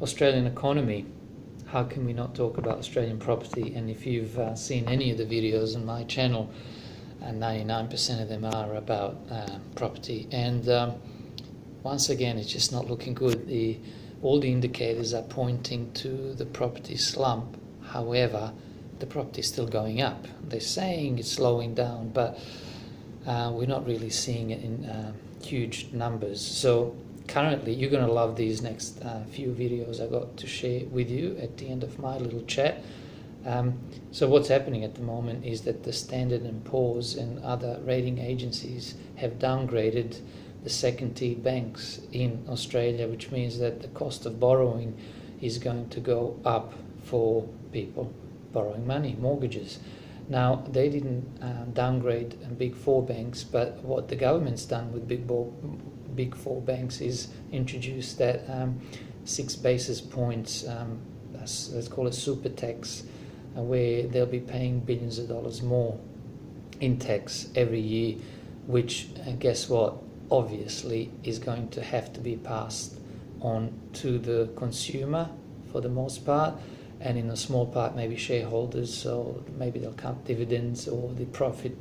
Australian economy, how can we not talk about Australian property? And if you've seen any of the videos on my channel, 99% of them are about property. And once again, it's just not looking good. All the indicators are pointing to the property slump. However, the property is still going up. They're saying it's slowing down, but we're not really seeing it in huge numbers. So currently, you're going to love these next few videos I got to share with you at the end of my little chat. So what's happening at the moment is that the Standard & Poor's and other rating agencies have downgraded the second-tier banks in Australia, which means that the cost of borrowing is going to go up for people borrowing money, mortgages. Now, they didn't downgrade Big Four banks, but what the government's done with Big Four banks is introduce that 6 basis points, let's call it super tax, where they'll be paying billions of dollars more in tax every year, which, guess what, obviously is going to have to be passed on to the consumer for the most part, and in a small part maybe shareholders, so maybe they'll cut dividends, or the profit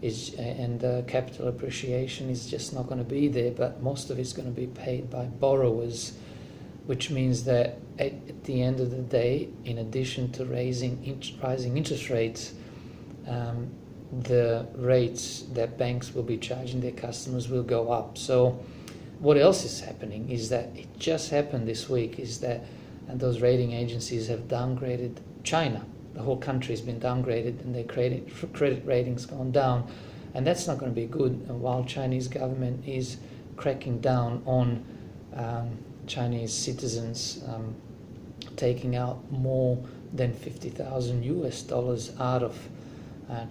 is and capital appreciation is just not going to be there, but most of it's going to be paid by borrowers, which means that at the end of the day, in addition to rising interest rates, the rates that banks will be charging their customers will go up. So what else is happening is that it just happened this week is that those rating agencies have downgraded China. The whole country has been downgraded and their credit ratings gone down, and that's not going to be good. And while Chinese government is cracking down on Chinese citizens taking out more than $50,000 out of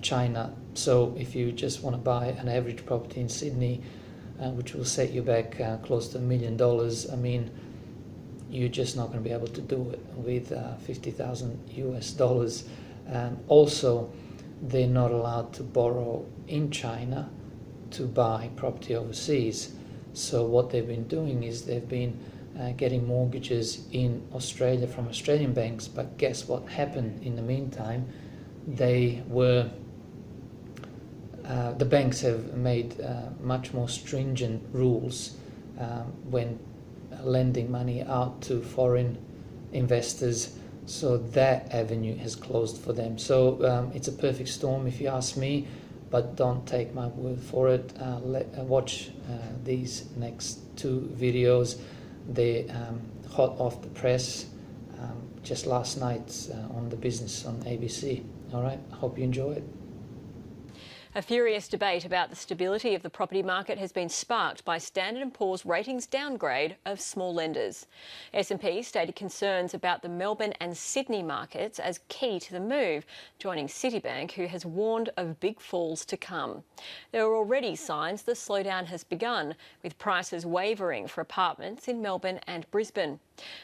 China. So if you just want to buy an average property in Sydney, which will set you back close to $1 million, I mean, you're just not going to be able to do it with $50,000. Also, they're not allowed to borrow in China to buy property overseas. So what they've been doing is they've been getting mortgages in Australia from Australian banks, but guess what happened in the meantime? The banks have made much more stringent rules when lending money out to foreign investors, so that avenue has closed for them. So it's a perfect storm if you ask me, but don't take my word for it. Watch these next 2 videos. They're hot off the press just last night on The Business on ABC. All right, I hope you enjoy it. A furious debate about the stability of the property market has been sparked by Standard & Poor's ratings downgrade of small lenders. S&P stated concerns about the Melbourne and Sydney markets as key to the move, joining Citibank, who has warned of big falls to come. There are already signs the slowdown has begun, with prices wavering for apartments in Melbourne and Brisbane.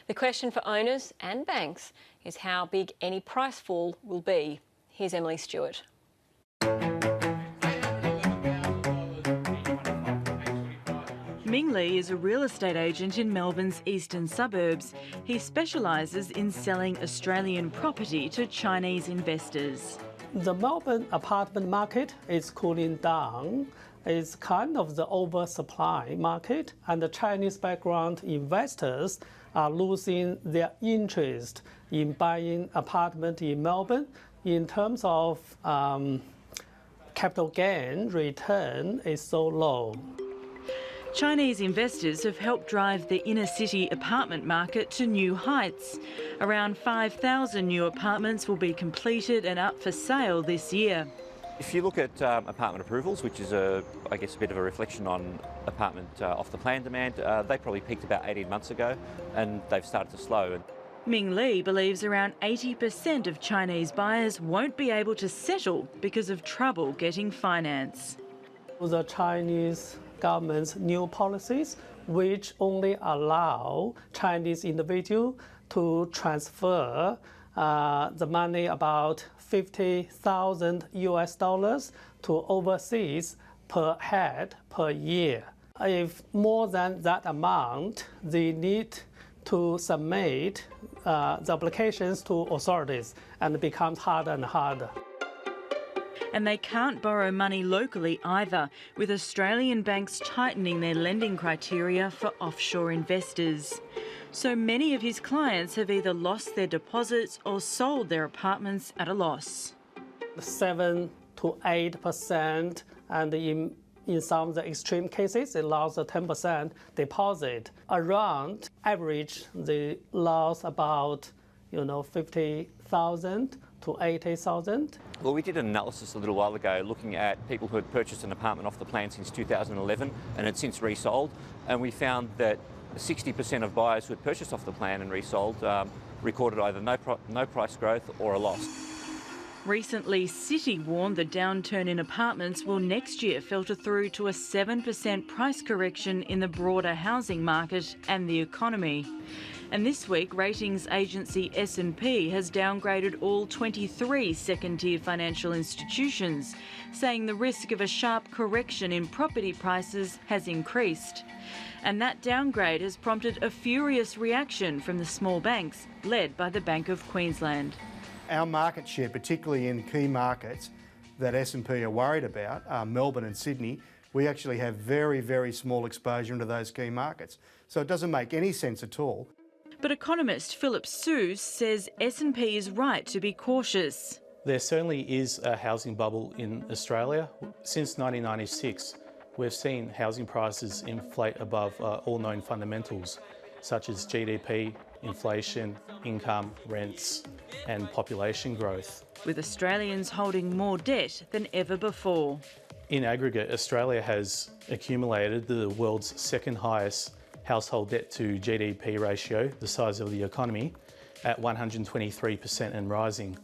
The question for owners and banks is how big any price fall will be. Here's Emily Stewart. Ming Lee is a real estate agent in Melbourne's eastern suburbs. He specialises in selling Australian property to Chinese investors. The Melbourne apartment market is cooling down. It's kind of the oversupply market, and the Chinese background investors are losing their interest in buying apartment in Melbourne. In terms of capital gain return is so low. Chinese investors have helped drive the inner city apartment market to new heights. Around 5,000 new apartments will be completed and up for sale this year. If you look at apartment approvals, which is I guess a bit of a reflection on apartment off the plan demand, they probably peaked about 18 months ago and they've started to slow. Ming Lee believes around 80% of Chinese buyers won't be able to settle because of trouble getting finance. The Chinese government's new policies, which only allow Chinese individuals to transfer the money, about $50,000 to overseas per head per year. If more than that amount, they need to submit the applications to authorities, and it becomes harder and harder. And they can't borrow money locally either, with Australian banks tightening their lending criteria for offshore investors. So many of his clients have either lost their deposits or sold their apartments at a loss. 7 to 8%, and in some of the extreme cases, they lost a 10% deposit. Around average, they lost about 50,000 to 80,000. Well, we did an analysis a little while ago looking at people who had purchased an apartment off the plan since 2011 and had since resold, and we found that 60% of buyers who had purchased off the plan and resold recorded either no price growth or a loss. Recently, Citi warned the downturn in apartments will next year filter through to a 7% price correction in the broader housing market and the economy. And this week, ratings agency S&P has downgraded all 23 second-tier financial institutions, saying the risk of a sharp correction in property prices has increased. And that downgrade has prompted a furious reaction from the small banks, led by the Bank of Queensland. Our market share, particularly in key markets that S&P are worried about, Melbourne and Sydney, we actually have very, very small exposure into those key markets. So it doesn't make any sense at all. But economist Philip Seuss says S&P is right to be cautious. There certainly is a housing bubble in Australia. Since 1996, we've seen housing prices inflate above all known fundamentals, such as GDP, inflation, income, rents, and population growth. With Australians holding more debt than ever before. In aggregate, Australia has accumulated the world's second highest household debt to GDP ratio, the size of the economy, at 123% and rising.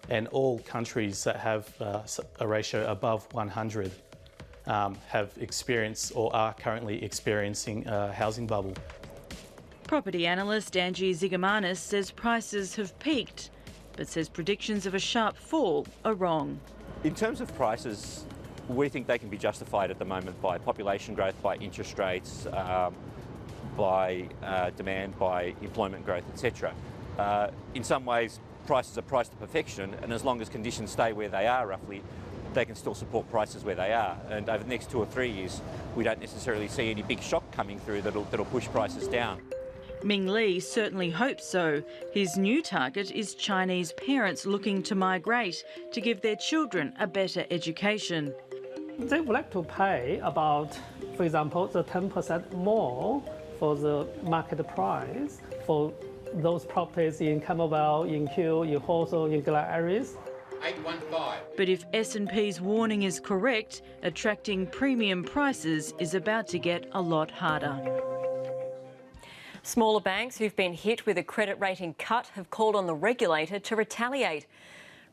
And all countries that have a ratio above 100 have experienced or are currently experiencing a housing bubble. Property analyst Angie Zigomanis says prices have peaked, but says predictions of a sharp fall are wrong. In terms of prices, we think they can be justified at the moment by population growth, by interest rates, by demand, by employment growth, etc. In some ways, prices are priced to perfection, and as long as conditions stay where they are roughly, they can still support prices where they are. And over the next 2 or 3 years, we don't necessarily see any big shock coming through that'll push prices down. Ming Lee certainly hopes so. His new target is Chinese parents looking to migrate to give their children a better education. They would like to pay about, for example, the 10% more for the market price for those properties in Camberwell, in Kew, in Hawthorne, in Glen areas. 815. But if S&P's warning is correct, attracting premium prices is about to get a lot harder. Smaller banks who've been hit with a credit rating cut have called on the regulator to retaliate.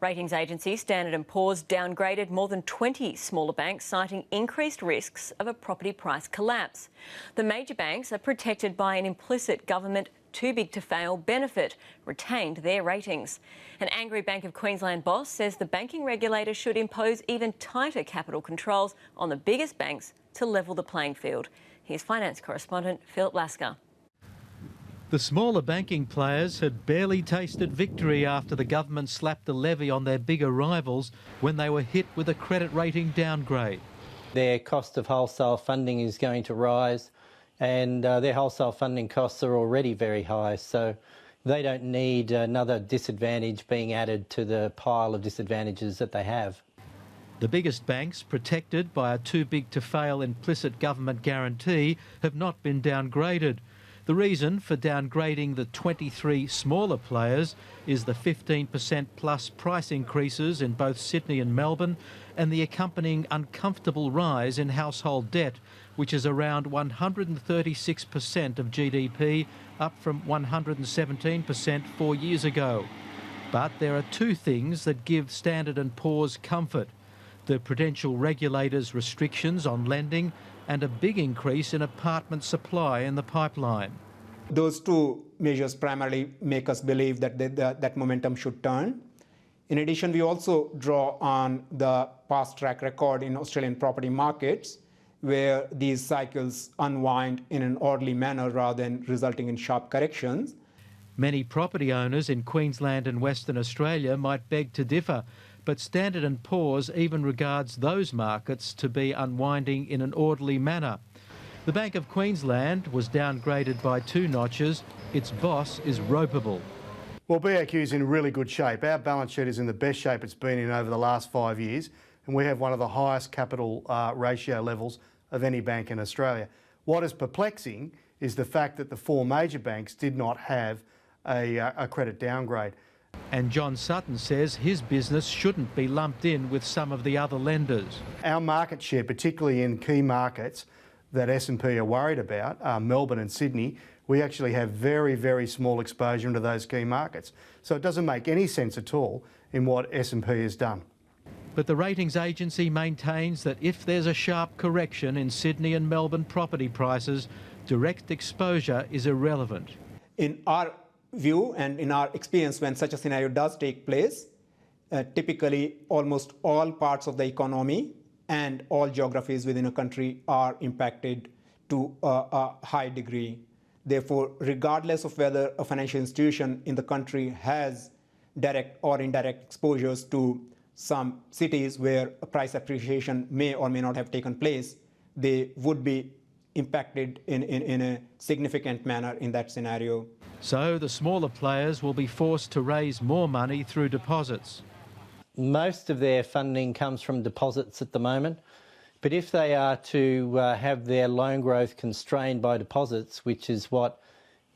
Ratings agency Standard & Poor's downgraded more than 20 smaller banks, citing increased risks of a property price collapse. The major banks are protected by an implicit government too big to fail benefit, retained their ratings. An angry Bank of Queensland boss says the banking regulator should impose even tighter capital controls on the biggest banks to level the playing field. Here's finance correspondent Philip Lasker. The smaller banking players had barely tasted victory after the government slapped a levy on their bigger rivals when they were hit with a credit rating downgrade. Their cost of wholesale funding is going to rise, and their wholesale funding costs are already very high, so they don't need another disadvantage being added to the pile of disadvantages that they have. The biggest banks, protected by a too big to fail implicit government guarantee, have not been downgraded. The reason for downgrading the 23 smaller players is the 15% plus price increases in both Sydney and Melbourne and the accompanying uncomfortable rise in household debt, which is around 136% of GDP, up from 117% 4 years ago. But there are two things that give Standard & Poor's comfort: the prudential regulator's restrictions on lending and a big increase in apartment supply in the pipeline. Those two measures primarily make us believe that that momentum should turn. In addition, we also draw on the past track record in Australian property markets, where these cycles unwind in an orderly manner rather than resulting in sharp corrections. Many property owners in Queensland and Western Australia might beg to differ, but Standard & Poor's even regards those markets to be unwinding in an orderly manner. The Bank of Queensland was downgraded by 2 notches. Its boss is ropeable. Well, BOQ is in really good shape. Our balance sheet is in the best shape it's been in over the last 5 years, and we have one of the highest capital ratio levels of any bank in Australia. What is perplexing is the fact that the 4 major banks did not have a credit downgrade. And John Sutton says his business shouldn't be lumped in with some of the other lenders. Our market share, particularly in key markets that S&P are worried about, Melbourne and Sydney, we actually have very, very small exposure into those key markets. So it doesn't make any sense at all in what S&P has done. But the ratings agency maintains that if there's a sharp correction in Sydney and Melbourne property prices, direct exposure is irrelevant. In our view and in our experience, when such a scenario does take place, typically almost all parts of the economy and all geographies within a country are impacted to a high degree. Therefore, regardless of whether a financial institution in the country has direct or indirect exposures to some cities where a price appreciation may or may not have taken place, they would be impacted in a significant manner in that scenario. So the smaller players will be forced to raise more money through deposits. Most of their funding comes from deposits at the moment, but if they are to have their loan growth constrained by deposits, which is what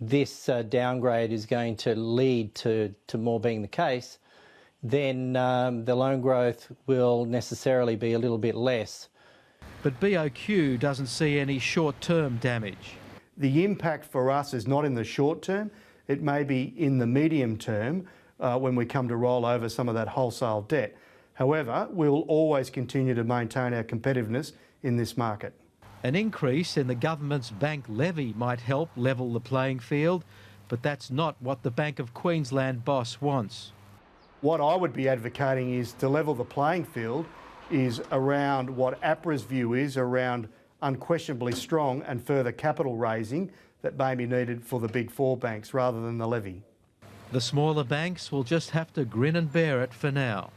this downgrade is going to lead to more being the case, then the loan growth will necessarily be a little bit less. But BOQ doesn't see any short-term damage. The impact for us is not in the short term, it may be in the medium term when we come to roll over some of that wholesale debt. However, we'll always continue to maintain our competitiveness in this market. An increase in the government's bank levy might help level the playing field, but that's not what the Bank of Queensland boss wants. What I would be advocating is to level the playing field is around what APRA's view is around unquestionably strong and further capital raising that may be needed for the big 4 banks rather than the levy. The smaller banks will just have to grin and bear it for now.